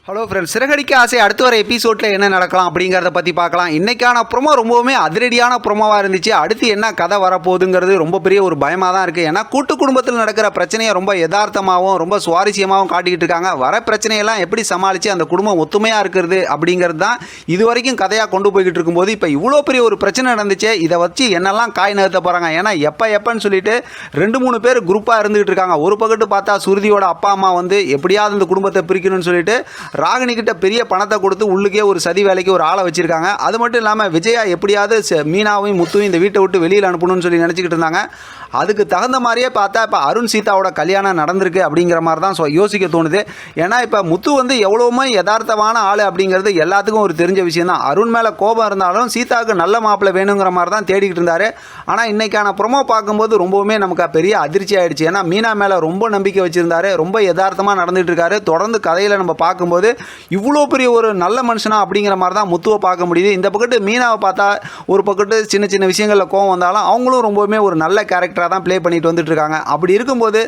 Hello friends, Siragadikka ஆசை அடுத்து வர எபிசோடில் என்ன நடக்கலாம் அப்படிங்கிறத பற்றி பார்க்கலாம். இன்றைக்கான ப்ரோமோ ரொம்பவுமே அதிரடியான ப்ரோமோவாக இருந்துச்சு. அடுத்து என்ன கதை வரப்போகுதுங்கிறது ரொம்ப பெரிய ஒரு பயமாக தான் இருக்குது. ஏன்னா கூட்டு குடும்பத்தில் நடக்கிற பிரச்சனையை ரொம்ப யதார்த்தமாகவும் ரொம்ப சுவாரஸ்யமாகவும் காட்டிக்கிட்டு இருக்காங்க. வர பிரச்சனையெல்லாம் எப்படி சமாளித்து அந்த குடும்பம் ஒத்துமையாக இருக்கிறது அப்படிங்கிறது தான் இது வரைக்கும் கதையாக கொண்டு போய்கிட்டு இருக்கும்போது, இப்போ இவ்வளோ பெரிய ஒரு பிரச்சனை நடந்துச்சு. இதை வச்சு என்னெல்லாம் காய் நகர்த்த போகிறாங்க. ஏன்னா எப்போன்னு சொல்லிட்டு 2-3 பேர் குரூப்பாக இருந்துகிட்டு இருக்காங்க. ஒரு பக்கத்து பார்த்தா சுருதியோட அப்பா அம்மா வந்து எப்படியாவது இந்த குடும்பத்தை பிரிக்கணும்னு சொல்லிட்டு ராகினி கிட்ட பெரிய பணத்தை கொடுத்து உள்ளுக்கே ஒரு சதி வேலைக்கு ஒரு ஆளை வச்சிருக்காங்க. அது மட்டும் இல்லாமல் விஜயா எப்படியாவது மீனாவையும் முத்துவையும் இந்த வீட்டை விட்டு வெளியில் அனுப்பணும்னு சொல்லி நினச்சிக்கிட்டு இருந்தாங்க. அதுக்கு தகுந்த மாதிரியே பார்த்தா இப்போ அருண் சீதாவோட கல்யாணம் நடந்திருக்கு அப்படிங்கிற மாதிரி தான் யோசிக்க தோணுது. ஏன்னா இப்போ முத்து வந்து எவ்வளோவுமே யதார்த்தமான ஆள் அப்படிங்கிறது எல்லாத்துக்கும் ஒரு தெரிஞ்ச விஷயம் தான். அருண் மேலே கோபம் இருந்தாலும் சீதாவுக்கு நல்ல மாப்பிள்ளை வேணுங்கிற மாதிரி தான் தேடிக்கிட்டு இருந்தார். ஆனால் இன்றைக்கான ப்ரோமோ பார்க்கும்போது ரொம்பவுமே நமக்கு பெரிய அதிர்ச்சி ஆகிடுச்சு. ஏன்னா மீனா மேலே ரொம்ப நம்பிக்கை வச்சுருந்தாரு, ரொம்ப யதார்த்தமாக நடந்துகிட்டு இருக்காரு. தொடர்ந்து கதையில் நம்ம பார்க்கும்போது இவ்வளோ பெரிய ஒரு நல்ல மனுஷனா அப்படிங்கிற மாதிரி தான் முத்துவை பார்க்க முடியுது. இந்த பக்கத்து மீனாவை பார்த்தா ஒரு பக்கத்து சின்ன சின்ன விஷயங்களில் கோவம் வந்தாலும் அவங்களும் ரொம்பவுமே ஒரு நல்ல கேரக்டராக தான் ப்ளே பண்ணிட்டு வந்துட்டு இருக்காங்க. அப்படி இருக்கும்போது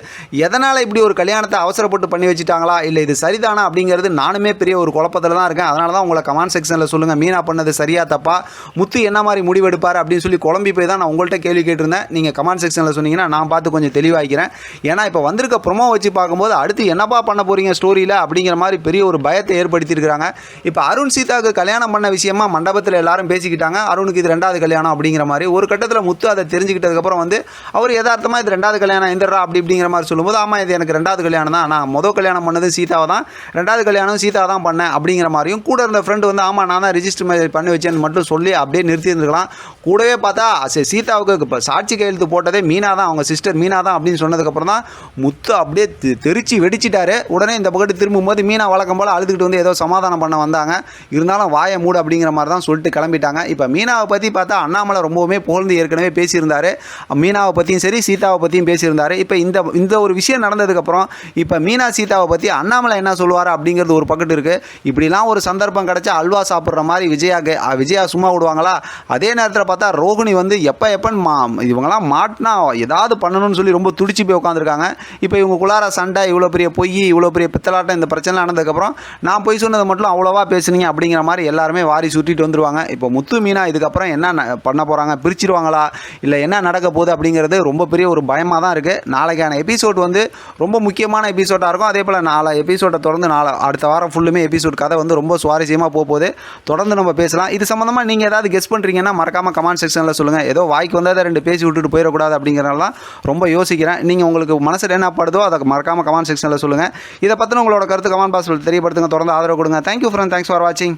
எதனால் இப்படி ஒரு கல்யாணத்தை அவசரப்பட்டு பண்ணி வச்சுட்டாங்களா, இல்லை இது சரிதானா அப்படிங்கிறது நானுமே பெரிய ஒரு குழப்பத்தில் தான் இருக்கேன். அதனால தான் உங்களை கமெண்ட் செக்ஷனில் சொல்லுங்கள், மீனா பண்ணது சரியா தப்பா, முத்து என்ன மாதிரி முடிவெடுப்பார் அப்படின்னு சொல்லி குழம்பி போய் தான் நான் உங்கள்கிட்ட கேள்வி கேட்டிருந்தேன். நீங்கள் கமெண்ட் செக்ஷனில் சொன்னீங்கன்னா நான் பார்த்து கொஞ்சம் தெளிவாகிறேன். ஏன்னா இப்போ வந்திருக்க ப்ரோமோ வச்சு பார்க்கும்போது அடுத்து என்னப்பா பண்ண போகிறீங்க ஸ்டோரியில் அப்படிங்கிற மாதிரி பெரிய ஒரு பயத்தை ஏற்படுத்தியிருக்கிறாங்க. இப்போ அருண் சீதாவுக்கு கல்யாணம் பண்ண விஷயமா மண்டபத்தில் எல்லாரும் பேசிக்கிட்டாங்க. அருணுக்கு இது 2வது கல்யாணம் அப்படிங்கிற மாதிரி ஒரு கட்டத்தில் முத்து அதை தெரிஞ்சுக்கிட்டதுக்கப்புறம் வந்து அவர் யதார்த்தமாக இது 2வது கல்யாணம் எந்திரா அப்படி இப்படிங்கிற மாதிரி சொல்லும்போது, ஆமாம் இது எனக்கு 2வது கல்யாணம் தான், நான் முதல் கல்யாணம் பண்ணது சீதாவை தான், 2வது கல்யாணம் சீதாவை தான் பண்ணேன் அப்படிங்கிற மாதிரியும் கூட இருந்த ஃப்ரெண்டு வந்து ஆமாம் நான் தான் ரிஜிஸ்டர் மேரேஜ் பண்ணி வச்சேன்னு மட்டும் சொல்லி அப்படியே நிறுத்தியிருந்துருக்கலாம். கூடவே பார்த்தா சீதாவுக்கு இப்போ சாட்சி கையெழுத்து போட்டதே மீனா தான், அவங்க சிஸ்டர் மீனா தான் அப்படின்னு சொன்னதுக்கப்புறம் தான் முத்து அப்படியே தெரிச்சு வெடிச்சிட்டாரு. உடனே இந்த பக்கத்து திரும்பும்போது மீனா வழக்கம் போல் அழுதுகிட்டு வந்து ஏதோ சமாதானம் பண்ண வந்தாங்க. இருந்தாலும் வாயை மூடு அப்படிங்கிற மாதிரி தான் சொல்லிட்டு கிளம்பிட்டாங்க. இப்போ மீனாவை பற்றி பார்த்தா அண்ணாமலை ரொம்பவுமே புகழ்ந்து ஏற்கனவே பேசியிருந்தார். மீனாவை பற்றியும் சரி சீதாவை பற்றியும் பேசியிருந்தார். இப்போ இந்த ஒரு விஷயம் நடந்ததுக்கப்புறம் இப்போ மீனா சீதாவை பற்றி அண்ணாமலை என்ன சொல்லுவார் அப்படிங்கிறது ஒரு பக்கத்து இருக்குது. இப்படிலாம் ஒரு சந்தர்ப்பம் கிடச்சா அல்வா சாப்பிட்ற மாதிரி விஜயா சும்மா விடுவாங்களா? அதே நேரத்தில் பார்த்தா ரோகிணி வந்து எப்பன்னு இவங்கெல்லாம் மாட்டினா ஏதாவது பண்ணணும்னு சொல்லி ரொம்ப துடிச்சு போய் உட்காந்துருக்காங்க. இப்போ இவங்களுக்குள்ளார சண்டை, இவ்வளோ பெரிய பொய், இவ்வளோ பெரிய பித்தலாட்டம், இந்த பிரச்சனை நடந்ததுக்கப்புறம் நான் பொய் சொன்னதை மட்டும் அவ்வளோவா பேசுனீங்க அப்படிங்கிற மாதிரி எல்லாருமே வாரி சுட்டிட்டு வந்துடுவாங்க. இப்போ முத்து மீனா இதுக்கப்புறம் என்ன பண்ண போகிறாங்க, பிரிச்சிருவாங்களா இல்லை என்ன நடக்க போகுது அப்படிங்கிறது ரொம்ப பெரிய ஒரு பயமாக தான் இருக்குது. நாளைக்கான எபிசோட் வந்து ரொம்ப முக்கியமான எபிசோடாக இருக்கும். அதே போல் 4 எபிசோடை தொடர்ந்து அடுத்த வாரம் ஃபுல்லுமே எபிசோட் கதை வந்து ரொம்ப சுவாரஸ்யமாக போகுது. தொடர்ந்து நம்ம பேசலாம். இது சம்மந்தமாக நீங்கள் ஏதாவது கெஸ் பண்ணுறீங்கன்னா மறக்காமல் கமெண்ட் செக்ஷனில் சொல்லுங்கள். ஏதோ வாய்க்கு வந்தால் 2 பேசி விட்டுட்டு போயிடக்கூடாது அப்படிங்கிறனால ரொம்ப யோசிக்கிறேன். நீங்கள் உங்களுக்கு மனசில் என்ன படுதோ அதை மறக்காமல் கமெண்ட் செக்ஷனில் சொல்லுங்கள். இதை பற்றின உங்களோட கருத்து கமெண்ட் பாக்ஸில் தெரியப்படுத்துங்க. தொடர்ந்து ஆதரவு கொடுங்க. தேங்க்யூ ஃப்ரெண்ட், தேங்க்ஸ் ஃபார் வாட்சிங்.